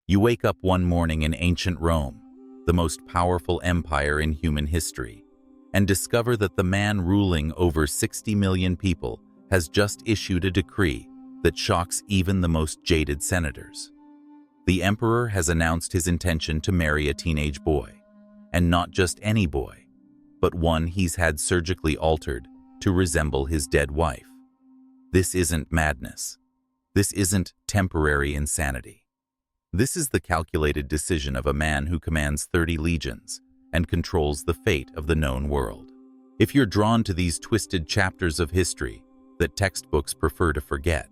You wake up one morning in ancient Rome, the most powerful empire in human history, and discover that the man ruling over 60 million people has just issued a decree that shocks even the most jaded senators. The emperor has announced his intention to marry a teenage boy, and not just any boy, but one he's had surgically altered to resemble his dead wife. This isn't madness. This isn't temporary insanity. This is the calculated decision of a man who commands 30 legions and controls the fate of the known world. If you're drawn to these twisted chapters of history that textbooks prefer to forget,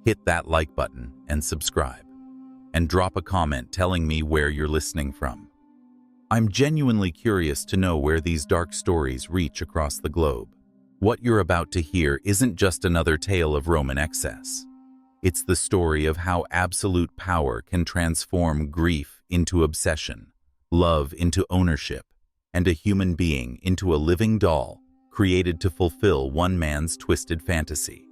hit that like button and subscribe. And drop a comment telling me where you're listening from. I'm genuinely curious to know where these dark stories reach across the globe. What you're about to hear isn't just another tale of Roman excess. It's the story of how absolute power can transform grief into obsession, love into ownership, and a human being into a living doll created to fulfill one man's twisted fantasy.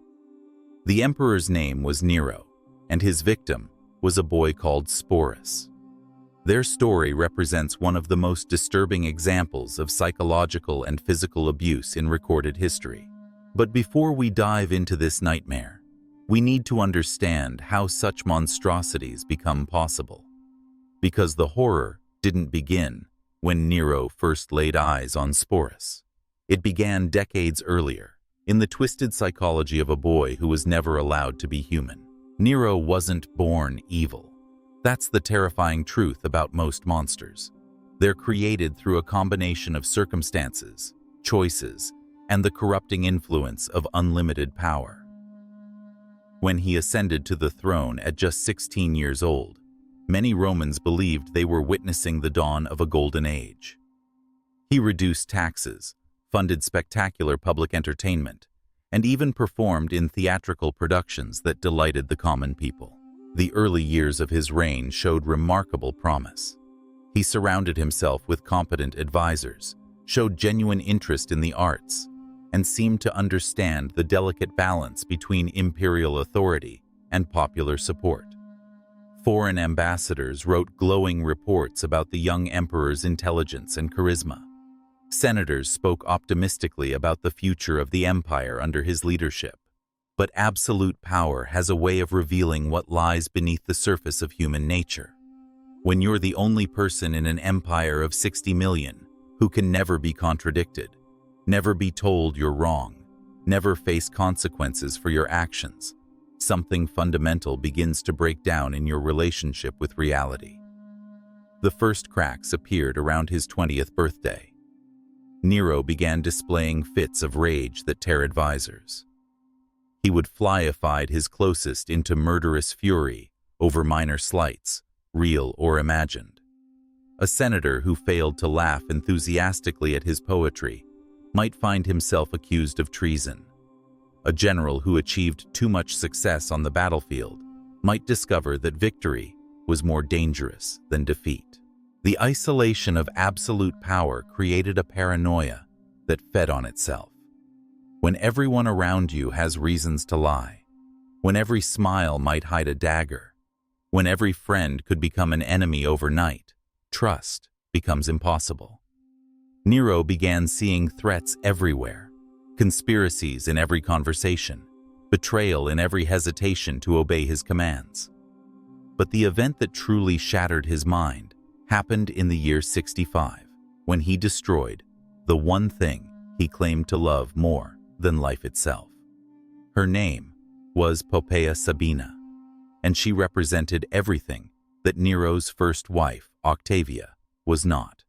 The emperor's name was Nero, and his victim was a boy called Sporus. Their story represents one of the most disturbing examples of psychological and physical abuse in recorded history. But before we dive into this nightmare, we need to understand how such monstrosities become possible. Because the horror didn't begin when Nero first laid eyes on Sporus. It began decades earlier, in the twisted psychology of a boy who was never allowed to be human. Nero wasn't born evil. That's the terrifying truth about most monsters. They're created through a combination of circumstances, choices, and the corrupting influence of unlimited power. When he ascended to the throne at just 16 years old, many Romans believed they were witnessing the dawn of a golden age. He reduced taxes, funded spectacular public entertainment, and even performed in theatrical productions that delighted the common people. The early years of his reign showed remarkable promise. He surrounded himself with competent advisors, showed genuine interest in the arts, and seemed to understand the delicate balance between imperial authority and popular support. Foreign ambassadors wrote glowing reports about the young emperor's intelligence and charisma. Senators spoke optimistically about the future of the empire under his leadership. But absolute power has a way of revealing what lies beneath the surface of human nature. When you're the only person in an empire of 60 million who can never be contradicted, never be told you're wrong, never face consequences for your actions, something fundamental begins to break down in your relationship with reality. The first cracks appeared around his 20th birthday. Nero began displaying fits of rage that tear advisors. He would flyify his closest into murderous fury over minor slights, real or imagined. A senator who failed to laugh enthusiastically at his poetry might find himself accused of treason. A general who achieved too much success on the battlefield might discover that victory was more dangerous than defeat. The isolation of absolute power created a paranoia that fed on itself. When everyone around you has reasons to lie, when every smile might hide a dagger, when every friend could become an enemy overnight, trust becomes impossible. Nero began seeing threats everywhere, conspiracies in every conversation, betrayal in every hesitation to obey his commands. But the event that truly shattered his mind happened in the year 65, when he destroyed the one thing he claimed to love more than life itself. Her name was Poppaea Sabina, and she represented everything that Nero's first wife, Octavia, was not.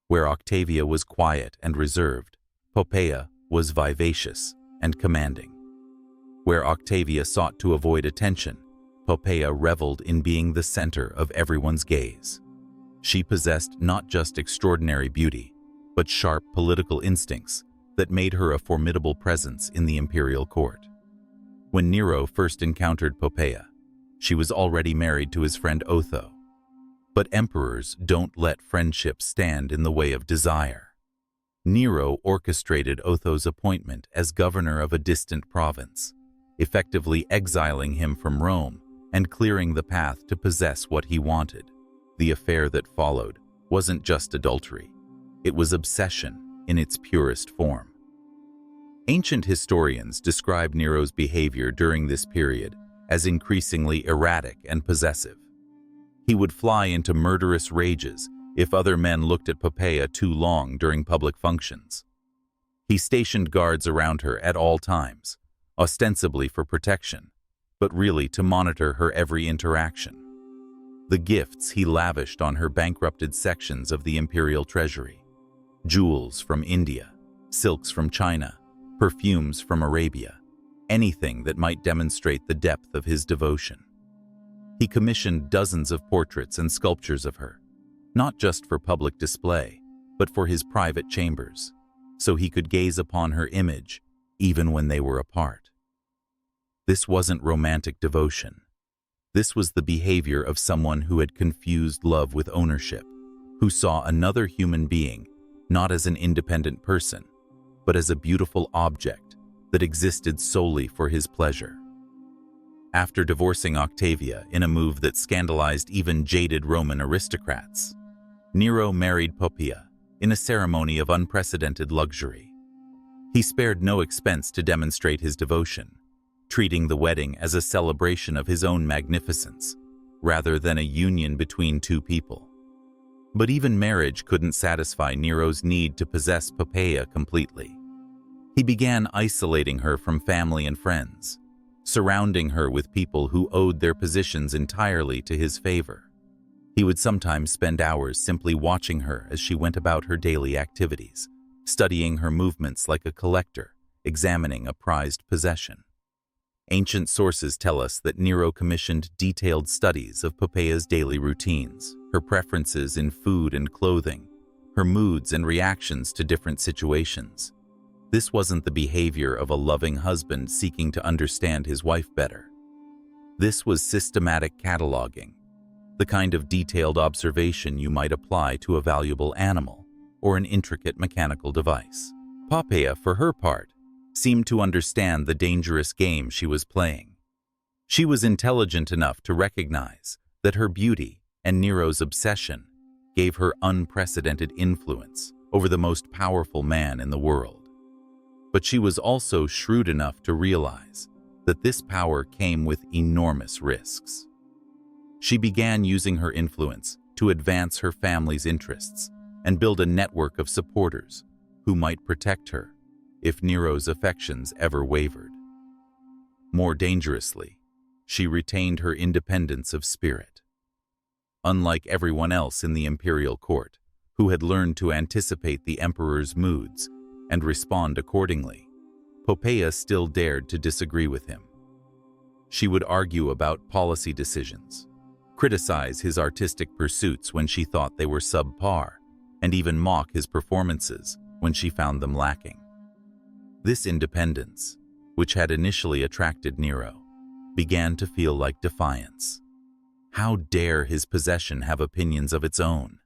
Where Octavia was quiet and reserved, Poppaea was vivacious and commanding. Where Octavia sought to avoid attention, Poppaea reveled in being the center of everyone's gaze. She possessed not just extraordinary beauty, but sharp political instincts that made her a formidable presence in the imperial court. When Nero first encountered Poppaea, she was already married to his friend Otho. But emperors don't let friendship stand in the way of desire. Nero orchestrated Otho's appointment as governor of a distant province, effectively exiling him from Rome and clearing the path to possess what he wanted. The affair that followed wasn't just adultery. It was obsession in its purest form. Ancient historians describe Nero's behavior during this period as increasingly erratic and possessive. He would fly into murderous rages if other men looked at Poppaea too long during public functions. He stationed guards around her at all times, ostensibly for protection, but really to monitor her every interaction. The gifts he lavished on her bankrupted sections of the imperial treasury: jewels from India, silks from China, perfumes from Arabia, anything that might demonstrate the depth of his devotion. He commissioned dozens of portraits and sculptures of her, not just for public display, but for his private chambers, so he could gaze upon her image even when they were apart. This wasn't romantic devotion. This was the behavior of someone who had confused love with ownership, who saw another human being not as an independent person, but as a beautiful object that existed solely for his pleasure. After divorcing Octavia in a move that scandalized even jaded Roman aristocrats, Nero married Poppaea in a ceremony of unprecedented luxury. He spared no expense to demonstrate his devotion, treating the wedding as a celebration of his own magnificence, rather than a union between two people. But even marriage couldn't satisfy Nero's need to possess Poppaea completely. He began isolating her from family and friends, surrounding her with people who owed their positions entirely to his favor. He would sometimes spend hours simply watching her as she went about her daily activities, studying her movements like a collector, examining a prized possession. Ancient sources tell us that Nero commissioned detailed studies of Poppaea's daily routines, her preferences in food and clothing, her moods and reactions to different situations. This wasn't the behavior of a loving husband seeking to understand his wife better. This was systematic cataloging, the kind of detailed observation you might apply to a valuable animal or an intricate mechanical device. Poppaea, for her part, seemed to understand the dangerous game she was playing. She was intelligent enough to recognize that her beauty and Nero's obsession gave her unprecedented influence over the most powerful man in the world. But she was also shrewd enough to realize that this power came with enormous risks. She began using her influence to advance her family's interests and build a network of supporters who might protect her if Nero's affections ever wavered. More dangerously, she retained her independence of spirit. Unlike everyone else in the imperial court, who had learned to anticipate the emperor's moods and respond accordingly, Poppaea still dared to disagree with him. She would argue about policy decisions, criticize his artistic pursuits when she thought they were subpar, and even mock his performances when she found them lacking. This independence, which had initially attracted Nero, began to feel like defiance. How dare his possession have opinions of its own?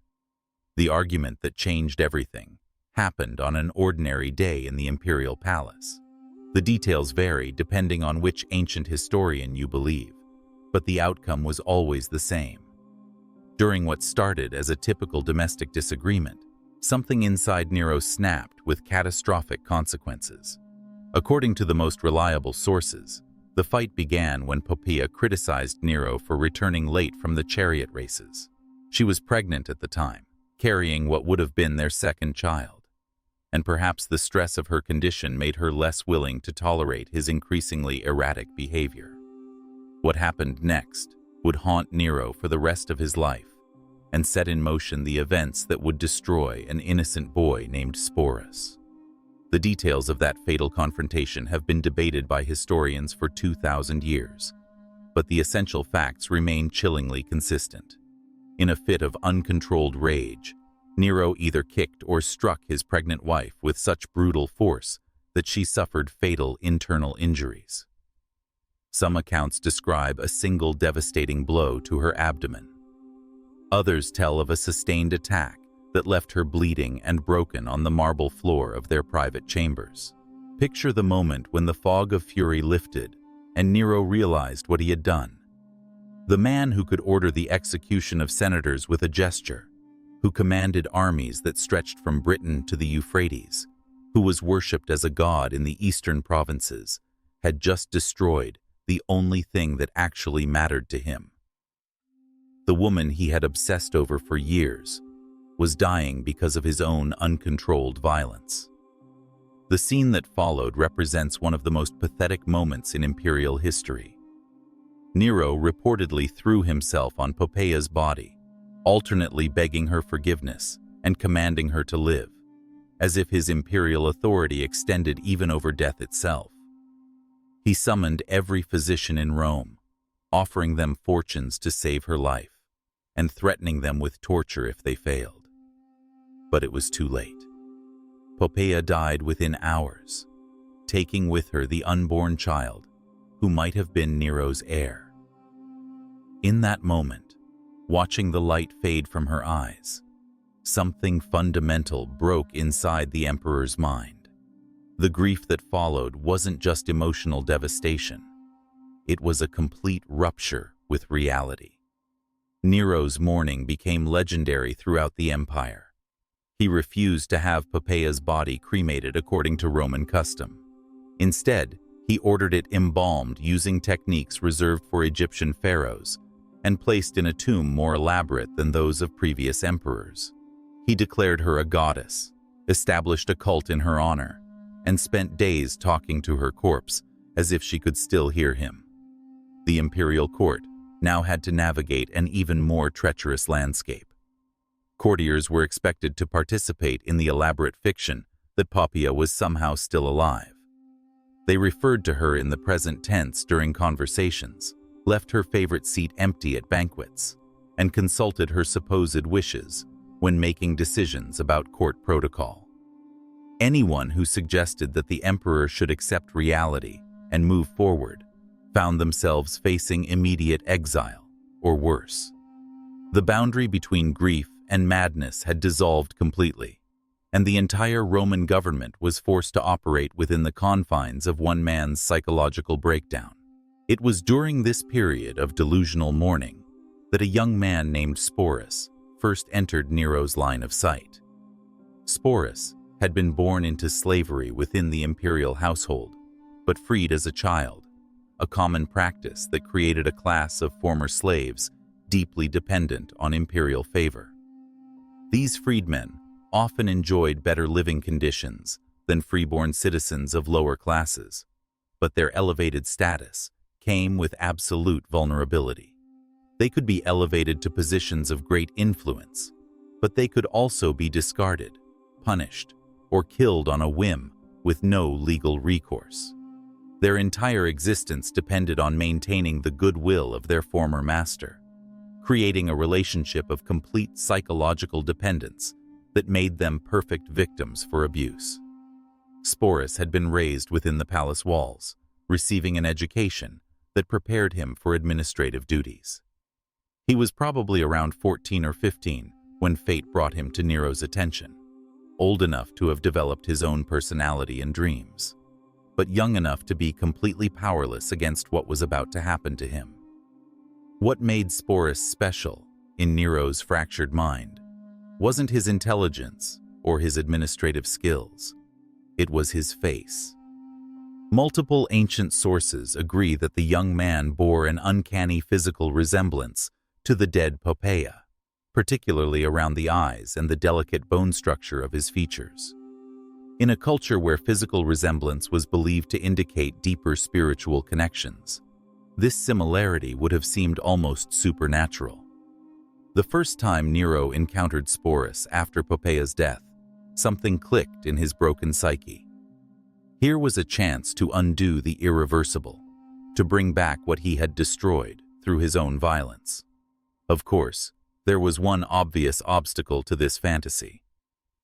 The argument that changed everything happened on an ordinary day in the imperial palace. The details vary depending on which ancient historian you believe, but the outcome was always the same. During what started as a typical domestic disagreement, something inside Nero snapped with catastrophic consequences. According to the most reliable sources, the fight began when Poppaea criticized Nero for returning late from the chariot races. She was pregnant at the time, carrying what would have been their second child, and perhaps the stress of her condition made her less willing to tolerate his increasingly erratic behavior. What happened next would haunt Nero for the rest of his life and set in motion the events that would destroy an innocent boy named Sporus. The details of that fatal confrontation have been debated by historians for 2,000 years, but the essential facts remain chillingly consistent. In a fit of uncontrolled rage, Nero either kicked or struck his pregnant wife with such brutal force that she suffered fatal internal injuries. Some accounts describe a single devastating blow to her abdomen. Others tell of a sustained attack that left her bleeding and broken on the marble floor of their private chambers. Picture the moment when the fog of fury lifted and Nero realized what he had done. The man who could order the execution of senators with a gesture, who commanded armies that stretched from Britain to the Euphrates, who was worshipped as a god in the eastern provinces, had just destroyed the only thing that actually mattered to him. The woman he had obsessed over for years was dying because of his own uncontrolled violence. The scene that followed represents one of the most pathetic moments in imperial history. Nero reportedly threw himself on Poppaea's body, alternately begging her forgiveness and commanding her to live, as if his imperial authority extended even over death itself. He summoned every physician in Rome, offering them fortunes to save her life, and threatening them with torture if they failed. But it was too late. Poppaea died within hours, taking with her the unborn child who might have been Nero's heir. In that moment, watching the light fade from her eyes, something fundamental broke inside the emperor's mind. The grief that followed wasn't just emotional devastation. It was a complete rupture with reality. Nero's mourning became legendary throughout the empire. He refused to have Poppaea's body cremated according to Roman custom. Instead, he ordered it embalmed using techniques reserved for Egyptian pharaohs and placed in a tomb more elaborate than those of previous emperors. He declared her a goddess, established a cult in her honor, and spent days talking to her corpse as if she could still hear him. The imperial court now had to navigate an even more treacherous landscape. Courtiers were expected to participate in the elaborate fiction that Poppaea was somehow still alive. They referred to her in the present tense during conversations, left her favorite seat empty at banquets, and consulted her supposed wishes when making decisions about court protocol. Anyone who suggested that the emperor should accept reality and move forward found themselves facing immediate exile, or worse. The boundary between grief and madness had dissolved completely, and the entire Roman government was forced to operate within the confines of one man's psychological breakdown. It was during this period of delusional mourning that a young man named Sporus first entered Nero's line of sight. Sporus had been born into slavery within the imperial household, but freed as a child, a common practice that created a class of former slaves deeply dependent on imperial favor. These freedmen often enjoyed better living conditions than freeborn citizens of lower classes, but their elevated status came with absolute vulnerability. They could be elevated to positions of great influence, but they could also be discarded, punished, or killed on a whim with no legal recourse. Their entire existence depended on maintaining the goodwill of their former master, creating a relationship of complete psychological dependence that made them perfect victims for abuse. Sporus had been raised within the palace walls, receiving an education that prepared him for administrative duties. He was probably around 14 or 15 when fate brought him to Nero's attention, old enough to have developed his own personality and dreams, but young enough to be completely powerless against what was about to happen to him. What made Sporus special in Nero's fractured mind wasn't his intelligence or his administrative skills. It was his face. Multiple ancient sources agree that the young man bore an uncanny physical resemblance to the dead Poppaea, particularly around the eyes and the delicate bone structure of his features. In a culture where physical resemblance was believed to indicate deeper spiritual connections, this similarity would have seemed almost supernatural. The first time Nero encountered Sporus after Poppaea's death, something clicked in his broken psyche. Here was a chance to undo the irreversible, to bring back what he had destroyed through his own violence. Of course, there was one obvious obstacle to this fantasy.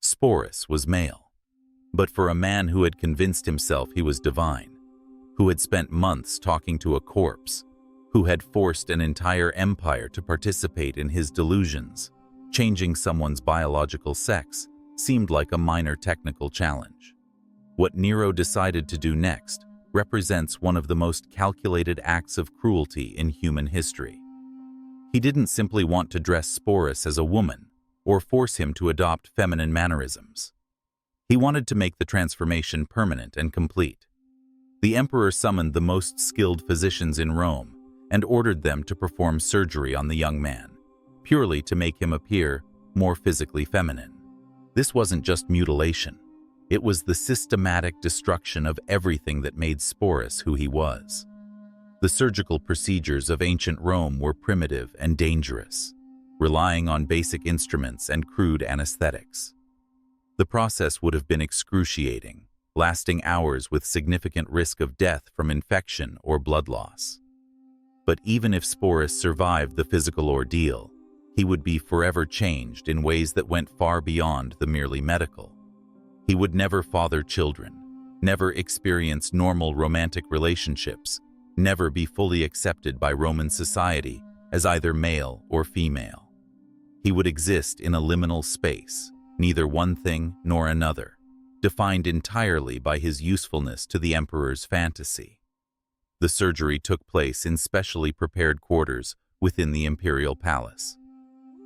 Sporus was male. But for a man who had convinced himself he was divine, who had spent months talking to a corpse, who had forced an entire empire to participate in his delusions, changing someone's biological sex seemed like a minor technical challenge. What Nero decided to do next represents one of the most calculated acts of cruelty in human history. He didn't simply want to dress Sporus as a woman or force him to adopt feminine mannerisms. He wanted to make the transformation permanent and complete. The emperor summoned the most skilled physicians in Rome and ordered them to perform surgery on the young man, purely to make him appear more physically feminine. This wasn't just mutilation. It was the systematic destruction of everything that made Sporus who he was. The surgical procedures of ancient Rome were primitive and dangerous, relying on basic instruments and crude anesthetics. The process would have been excruciating, lasting hours with significant risk of death from infection or blood loss. But even if Sporus survived the physical ordeal, he would be forever changed in ways that went far beyond the merely medical. He would never father children, never experience normal romantic relationships, never be fully accepted by Roman society as either male or female. He would exist in a liminal space, neither one thing nor another, defined entirely by his usefulness to the emperor's fantasy. The surgery took place in specially prepared quarters within the imperial palace.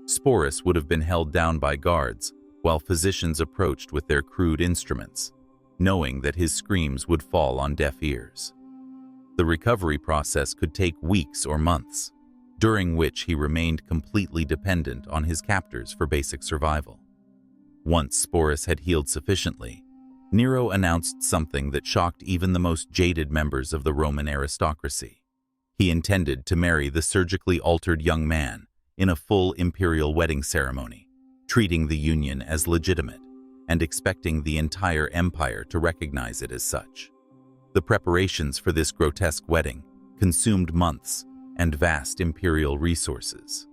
Sporus would have been held down by guards while physicians approached with their crude instruments, knowing that his screams would fall on deaf ears. The recovery process could take weeks or months, during which he remained completely dependent on his captors for basic survival. Once Sporus had healed sufficiently, Nero announced something that shocked even the most jaded members of the Roman aristocracy. He intended to marry the surgically altered young man in a full imperial wedding ceremony, treating the union as legitimate and expecting the entire empire to recognize it as such. The preparations for this grotesque wedding consumed months and vast imperial resources.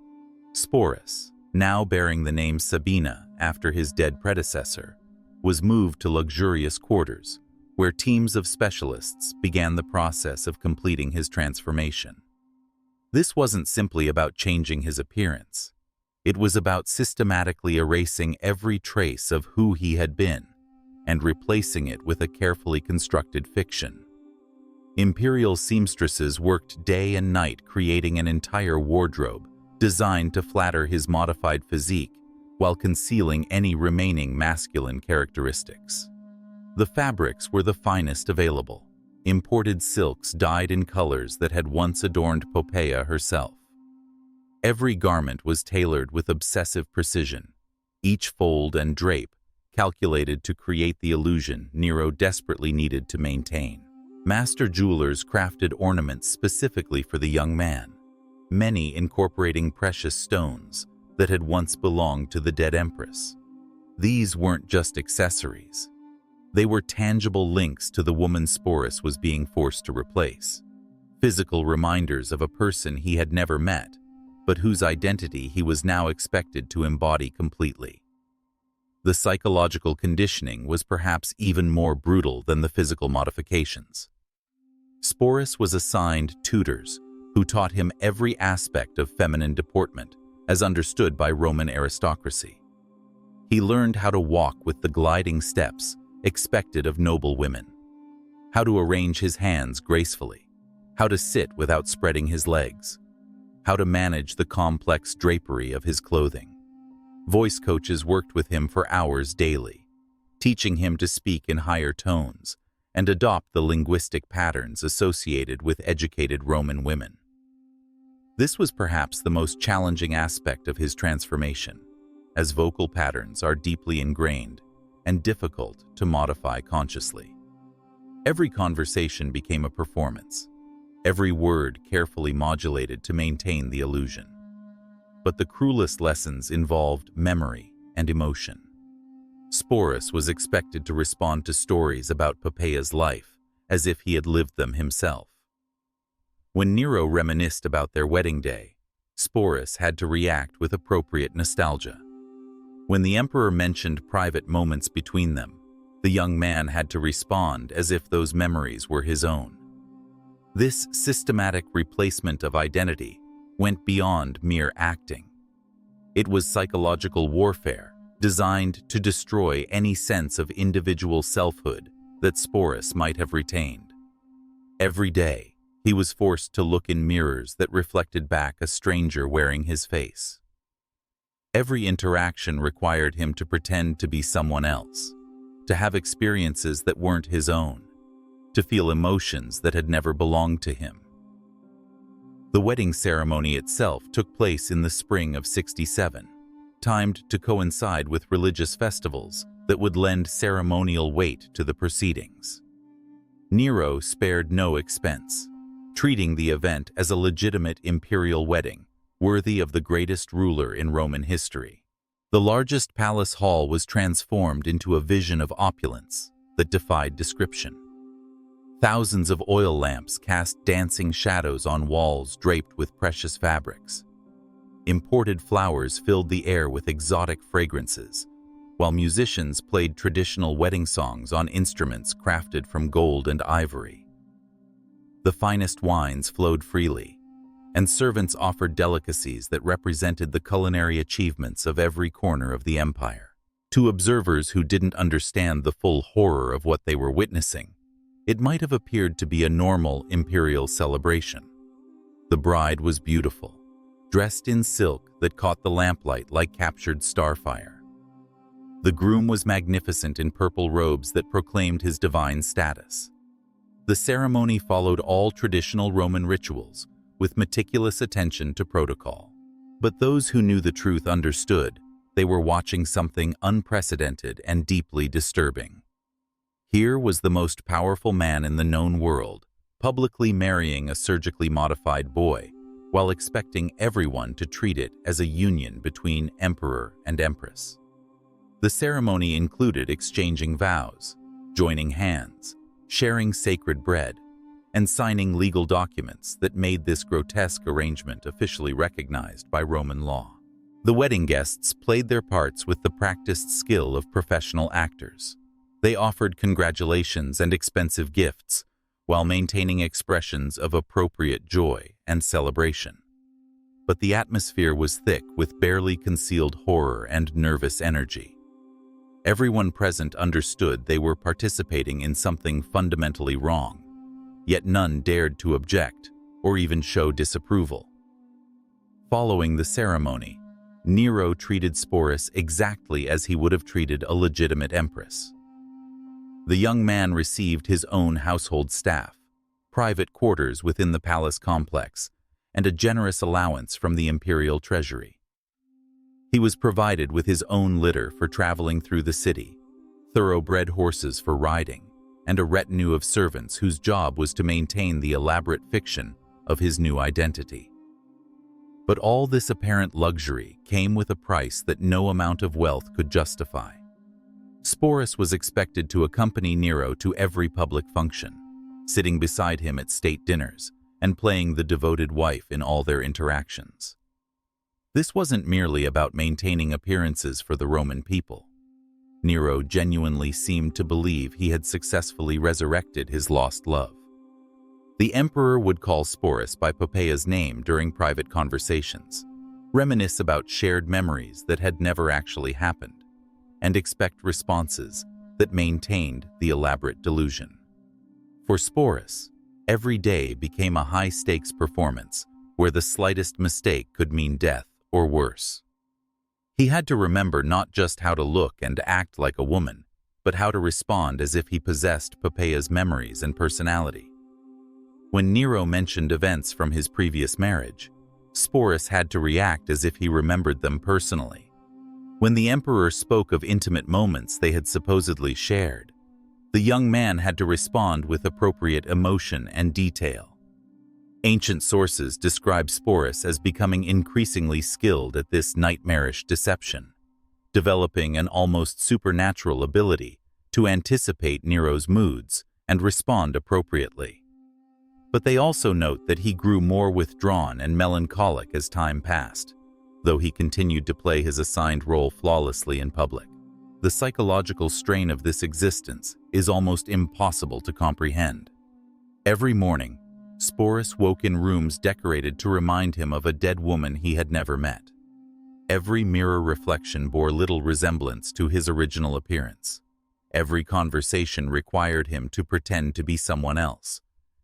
Sporus, now bearing the name Sabina after his dead predecessor, was moved to luxurious quarters, where teams of specialists began the process of completing his transformation. This wasn't simply about changing his appearance. It was about systematically erasing every trace of who he had been and replacing it with a carefully constructed fiction. Imperial seamstresses worked day and night creating an entire wardrobe designed to flatter his modified physique while concealing any remaining masculine characteristics. The fabrics were the finest available, imported silks dyed in colors that had once adorned Poppaea herself. Every garment was tailored with obsessive precision, each fold and drape calculated to create the illusion Nero desperately needed to maintain. Master jewelers crafted ornaments specifically for the young man, many incorporating precious stones that had once belonged to the dead empress. These weren't just accessories. They were tangible links to the woman Sporus was being forced to replace, physical reminders of a person he had never met, but whose identity he was now expected to embody completely. The psychological conditioning was perhaps even more brutal than the physical modifications. Sporus was assigned tutors who taught him every aspect of feminine deportment as understood by Roman aristocracy. He learned how to walk with the gliding steps expected of noble women, how to arrange his hands gracefully, how to sit without spreading his legs, how to manage the complex drapery of his clothing. Voice coaches worked with him for hours daily, teaching him to speak in higher tones and adopt the linguistic patterns associated with educated Roman women. This was perhaps the most challenging aspect of his transformation, as vocal patterns are deeply ingrained and difficult to modify consciously. Every conversation became a performance, every word carefully modulated to maintain the illusion. But the cruelest lessons involved memory and emotion. Sporus was expected to respond to stories about Poppaea's life as if he had lived them himself. When Nero reminisced about their wedding day, Sporus had to react with appropriate nostalgia. When the emperor mentioned private moments between them, the young man had to respond as if those memories were his own. This systematic replacement of identity went beyond mere acting. It was psychological warfare designed to destroy any sense of individual selfhood that Sporus might have retained. Every day, He was forced to look in mirrors that reflected back a stranger wearing his face. Every interaction required him to pretend to be someone else, to have experiences that weren't his own, to feel emotions that had never belonged to him. The wedding ceremony itself took place in the spring of 67, timed to coincide with religious festivals that would lend ceremonial weight to the proceedings. Nero spared no expense, treating the event as a legitimate imperial wedding, worthy of the greatest ruler in Roman history. The largest palace hall was transformed into a vision of opulence that defied description. Thousands of oil lamps cast dancing shadows on walls draped with precious fabrics. Imported flowers filled the air with exotic fragrances, while musicians played traditional wedding songs on instruments crafted from gold and ivory. The finest wines flowed freely, and servants offered delicacies that represented the culinary achievements of every corner of the empire. To observers who didn't understand the full horror of what they were witnessing, it might have appeared to be a normal imperial celebration. The bride was beautiful, dressed in silk that caught the lamplight like captured starfire. The groom was magnificent in purple robes that proclaimed his divine status. The ceremony followed all traditional Roman rituals, with meticulous attention to protocol. But those who knew the truth understood they were watching something unprecedented and deeply disturbing. Here was the most powerful man in the known world, publicly marrying a surgically modified boy, while expecting everyone to treat it as a union between emperor and empress. The ceremony included exchanging vows, joining hands, sharing sacred bread, and signing legal documents that made this grotesque arrangement officially recognized by Roman law. The wedding guests played their parts with the practiced skill of professional actors. They offered congratulations and expensive gifts, while maintaining expressions of appropriate joy and celebration. But the atmosphere was thick with barely concealed horror and nervous energy. Everyone present understood they were participating in something fundamentally wrong, yet none dared to object or even show disapproval. Following the ceremony, Nero treated Sporus exactly as he would have treated a legitimate empress. The young man received his own household staff, private quarters within the palace complex, and a generous allowance from the imperial treasury. He was provided with his own litter for traveling through the city, thoroughbred horses for riding, and a retinue of servants whose job was to maintain the elaborate fiction of his new identity. But all this apparent luxury came with a price that no amount of wealth could justify. Sporus was expected to accompany Nero to every public function, sitting beside him at state dinners and playing the devoted wife in all their interactions. This wasn't merely about maintaining appearances for the Roman people. Nero genuinely seemed to believe he had successfully resurrected his lost love. The emperor would call Sporus by Poppaea's name during private conversations, reminisce about shared memories that had never actually happened, and expect responses that maintained the elaborate delusion. For Sporus, every day became a high-stakes performance where the slightest mistake could mean death or worse. He had to remember not just how to look and act like a woman, but how to respond as if he possessed Poppaea's memories and personality. When Nero mentioned events from his previous marriage, Sporus had to react as if he remembered them personally. When the emperor spoke of intimate moments they had supposedly shared, the young man had to respond with appropriate emotion and detail. Ancient sources describe Sporus as becoming increasingly skilled at this nightmarish deception, developing an almost supernatural ability to anticipate Nero's moods and respond appropriately. But they also note that he grew more withdrawn and melancholic as time passed, though he continued to play his assigned role flawlessly in public. The psychological strain of this existence is almost impossible to comprehend. Every morning, Sporus woke in rooms decorated to remind him of a dead woman he had never met. Every mirror reflection bore little resemblance to his original appearance. Every conversation required him to pretend to be someone else,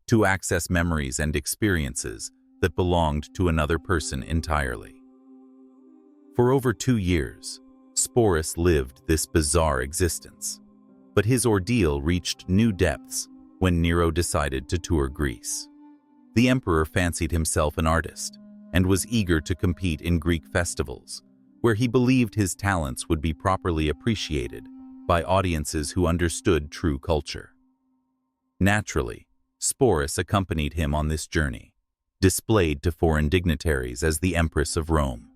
to access memories and experiences that belonged to another person entirely. For over 2 years, Sporus lived this bizarre existence, but his ordeal reached new depths when Nero decided to tour Greece. The emperor fancied himself an artist and was eager to compete in Greek festivals, where he believed his talents would be properly appreciated by audiences who understood true culture. Naturally, Sporus accompanied him on this journey, displayed to foreign dignitaries as the Empress of Rome.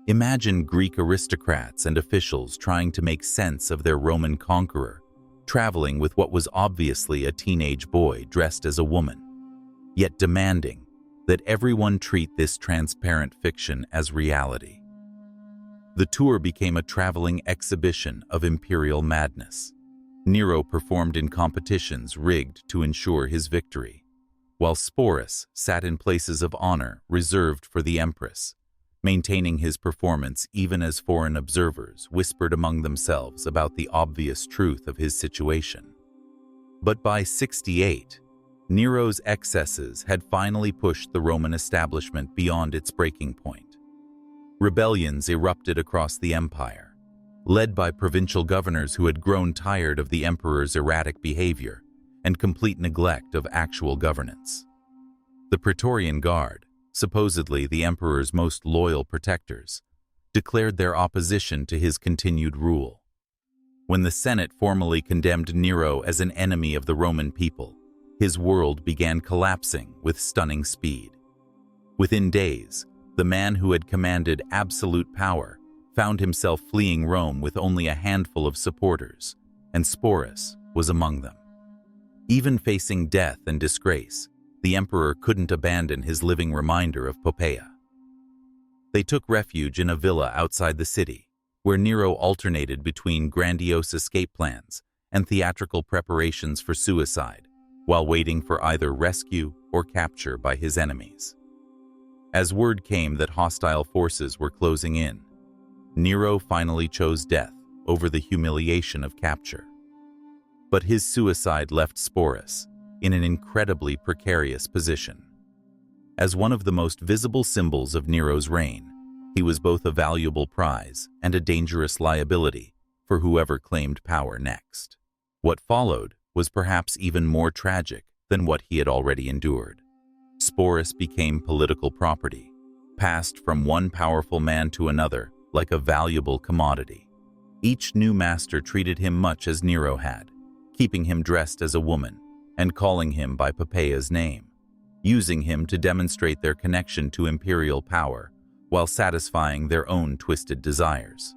Imagine Greek aristocrats and officials trying to make sense of their Roman conqueror, traveling with what was obviously a teenage boy dressed as a woman, yet demanding that everyone treat this transparent fiction as reality. The tour became a traveling exhibition of imperial madness. Nero performed in competitions rigged to ensure his victory, while Sporus sat in places of honor reserved for the empress, maintaining his performance even as foreign observers whispered among themselves about the obvious truth of his situation. But by 68, Nero's excesses had finally pushed the Roman establishment beyond its breaking point. Rebellions erupted across the empire, led by provincial governors who had grown tired of the emperor's erratic behavior and complete neglect of actual governance. The Praetorian Guard, supposedly the emperor's most loyal protectors, declared their opposition to his continued rule. When the Senate formally condemned Nero as an enemy of the Roman people, his world began collapsing with stunning speed. Within days, the man who had commanded absolute power found himself fleeing Rome with only a handful of supporters, and Sporus was among them. Even facing death and disgrace, the emperor couldn't abandon his living reminder of Poppaea. They took refuge in a villa outside the city, where Nero alternated between grandiose escape plans and theatrical preparations for suicide, while waiting for either rescue or capture by his enemies. As word came that hostile forces were closing in, Nero finally chose death over the humiliation of capture. But his suicide left Sporus in an incredibly precarious position. As one of the most visible symbols of Nero's reign, he was both a valuable prize and a dangerous liability for whoever claimed power next. What followed was perhaps even more tragic than what he had already endured. Sporus became political property, passed from one powerful man to another like a valuable commodity. Each new master treated him much as Nero had, keeping him dressed as a woman and calling him by Poppaea's name, using him to demonstrate their connection to imperial power while satisfying their own twisted desires.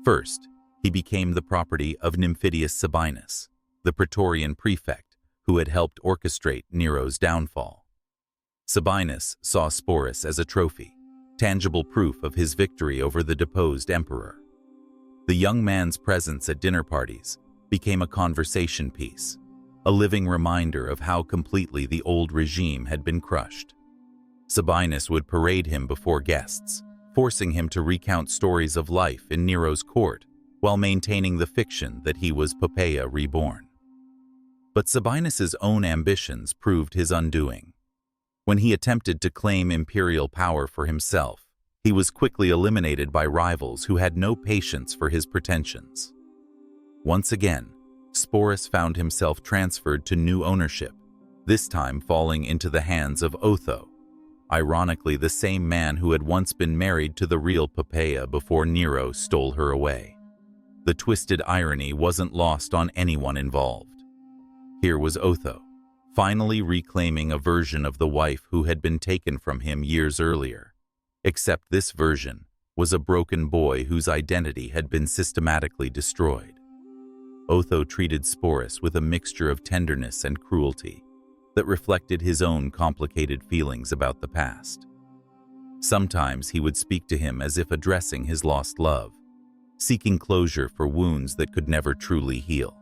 First, he became the property of Nymphidius Sabinus, the Praetorian prefect who had helped orchestrate Nero's downfall. Sabinus saw Sporus as a trophy, tangible proof of his victory over the deposed emperor. The young man's presence at dinner parties became a conversation piece, a living reminder of how completely the old regime had been crushed. Sabinus would parade him before guests, forcing him to recount stories of life in Nero's court while maintaining the fiction that he was Poppaea reborn. But Sabinus's own ambitions proved his undoing. When he attempted to claim imperial power for himself, he was quickly eliminated by rivals who had no patience for his pretensions. Once again, Sporus found himself transferred to new ownership, this time falling into the hands of Otho, ironically the same man who had once been married to the real Poppaea before Nero stole her away. The twisted irony wasn't lost on anyone involved. Here was Otho, finally reclaiming a version of the wife who had been taken from him years earlier, except this version was a broken boy whose identity had been systematically destroyed. Otho treated Sporus with a mixture of tenderness and cruelty that reflected his own complicated feelings about the past. Sometimes he would speak to him as if addressing his lost love, seeking closure for wounds that could never truly heal.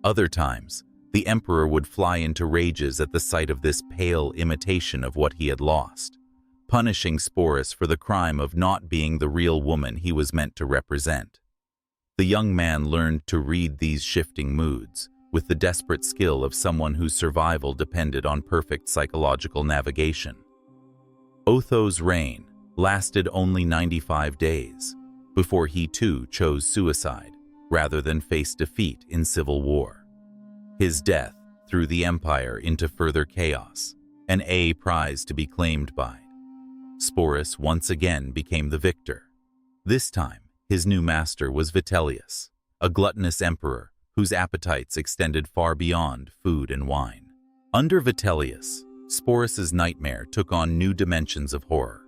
Other times, the emperor would fly into rages at the sight of this pale imitation of what he had lost, punishing Sporus for the crime of not being the real woman he was meant to represent. The young man learned to read these shifting moods, with the desperate skill of someone whose survival depended on perfect psychological navigation. Otho's reign lasted only 95 days before he too chose suicide rather than face defeat in civil war. His death threw the empire into further chaos, an A prize to be claimed by. Sporus once again became the victor. This time, his new master was Vitellius, a gluttonous emperor whose appetites extended far beyond food and wine. Under Vitellius, Sporus's nightmare took on new dimensions of horror.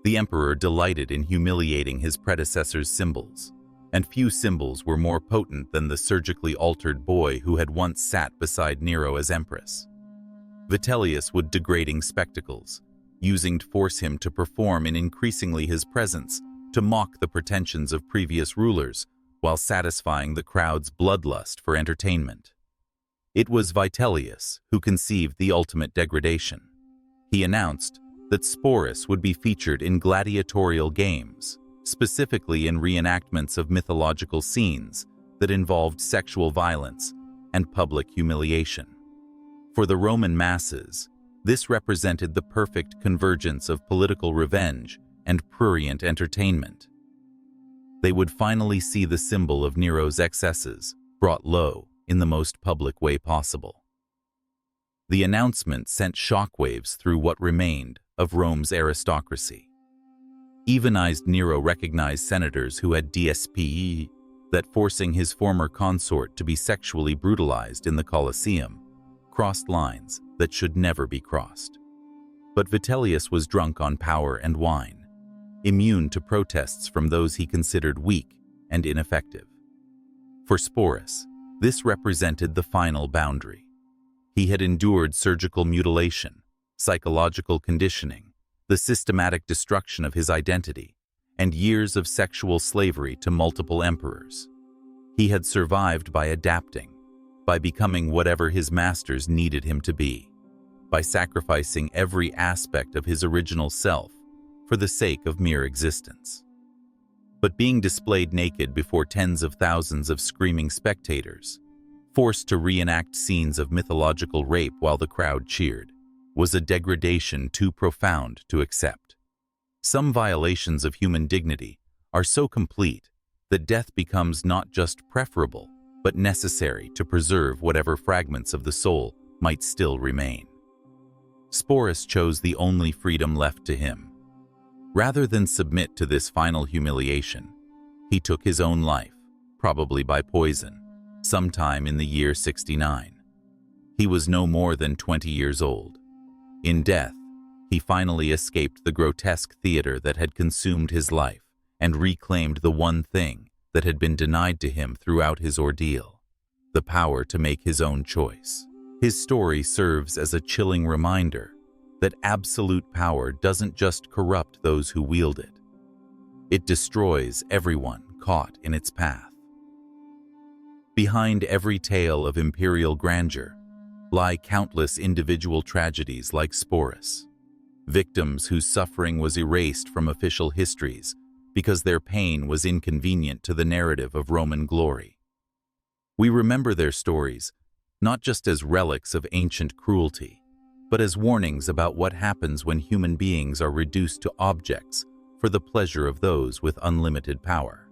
The emperor delighted in humiliating his predecessor's symbols, and few symbols were more potent than the surgically altered boy who had once sat beside Nero as empress. Vitellius would degrading spectacles, using to force him to perform in increasingly his presence to mock the pretensions of previous rulers while satisfying the crowd's bloodlust for entertainment. It was Vitellius who conceived the ultimate degradation. He announced that Sporus would be featured in gladiatorial games, specifically in reenactments of mythological scenes that involved sexual violence and public humiliation. For the Roman masses, this represented the perfect convergence of political revenge and prurient entertainment. They would finally see the symbol of Nero's excesses brought low in the most public way possible. The announcement sent shockwaves through what remained of Rome's aristocracy. Even Nero recognized senators who had DSPE that forcing his former consort to be sexually brutalized in the Colosseum crossed lines that should never be crossed. But Vitellius was drunk on power and wine, immune to protests from those he considered weak and ineffective. For Sporus, this represented the final boundary. He had endured surgical mutilation, psychological conditioning, the systematic destruction of his identity, and years of sexual slavery to multiple emperors. He had survived by adapting, by becoming whatever his masters needed him to be, by sacrificing every aspect of his original self for the sake of mere existence. But being displayed naked before tens of thousands of screaming spectators, forced to reenact scenes of mythological rape while the crowd cheered, was a degradation too profound to accept. Some violations of human dignity are so complete that death becomes not just preferable, but necessary to preserve whatever fragments of the soul might still remain. Sporus chose the only freedom left to him. Rather than submit to this final humiliation, he took his own life, probably by poison, sometime in the year 69. He was no more than 20 years old. In death, he finally escaped the grotesque theater that had consumed his life and reclaimed the one thing that had been denied to him throughout his ordeal: the power to make his own choice. His story serves as a chilling reminder that absolute power doesn't just corrupt those who wield it. It destroys everyone caught in its path. Behind every tale of imperial grandeur lie countless individual tragedies like Sporus, victims whose suffering was erased from official histories because their pain was inconvenient to the narrative of Roman glory. We remember their stories not just as relics of ancient cruelty, but as warnings about what happens when human beings are reduced to objects for the pleasure of those with unlimited power.